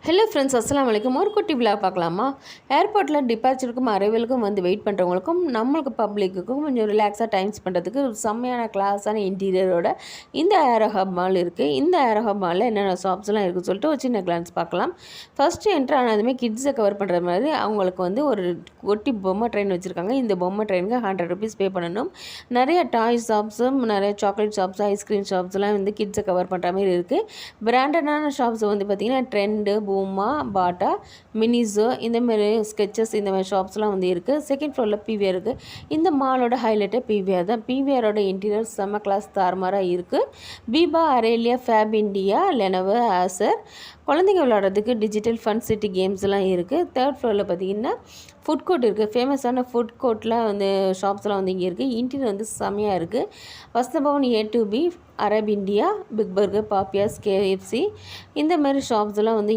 Hello friends, அஸ்ஸலாமு அலைக்கும். ஒரு குட்டி விழாக் பார்க்கலாமா? ஏர்போர்ட்டில் டிபார்ச்சருக்கும் அரைவலுக்கும் வந்து வெயிட் பண்ணுறவங்களுக்கும் நம்மளுக்கு பப்ளிக்குக்கும் கொஞ்சம் ரிலாக்ஸாக டைம் ஸ்பெண்டுறதுக்கு செம்மையான கிளாஸான இன்டீரியரோட இந்த ஏரோ ஹப் மால் இருக்குது. இந்த ஏரோ ஹப் மாலில் என்னென்ன ஷாப்ஸ்லாம் இருக்குதுன்னு சொல்லிட்டு ஒரு சின்ன கிளான்ஸ் பார்க்கலாம். ஃபஸ்ட்டு என்ட்ரு ஆனதுமே கிட்ஸை கவர் பண்ணுற மாதிரி அவங்களுக்கு வந்து ஒரு ஒட்டி பொம்மை ட்ரெயின் வச்சுருக்காங்க. இந்த பொம்மை ட்ரெயினுக்கு ₹100 பே பண்ணணும். நிறைய டாய் ஷாப்ஸும் நிறைய சாக்லேட் ஷாப்ஸ், ஐஸ்கிரீம் ஷாப்ஸ்லாம் வந்து கிட்ஸை கவர் பண்ணுற மாதிரி இருக்குது. பிராண்டடான ஷாப்ஸ் வந்து பார்த்திங்கன்னா ட்ரெண்டு, பூமா, பாட்டா, மினிஸோ, இந்தமாரி ஸ்கெச்சஸ், இந்த மாதிரி ஷாப்ஸ்லாம் வந்து இருக்குது. செகண்ட் ஃப்ளோரில் பிவிஆர் இருக்குது. இந்த மாலோட ஹைலைட்டே பிவிஆர் தான். பிவிஆரோட இன்டீரியர் செம்ம கிளாஸ் தாறுமாறாக இருக்குது. பீபா, அரேலியா, ஃபேப் இண்டியா, லெனோவோ, ஆசர், குழந்தைங்க விளையாடுறதுக்கு டிஜிட்டல் ஃபன் சிட்டி கேம்ஸ்லாம் இருக்குது. தேர்ட் ஃப்ளோரில் பார்த்திங்கன்னா ஃபுட் கோர்ட் இருக்குது. ஃபேமஸான ஃபுட் கோர்ட்லாம் வந்து ஷாப்ஸ்லாம் வந்து இங்கே இருக்குது. இன்டீரியர் வந்து செம்மையாக இருக்குது. Vasanthabhavan A to B, Arab India, big burger, Popeyes, KFC, இந்த மாதிரி ஷாப்ஸ்லாம் வந்து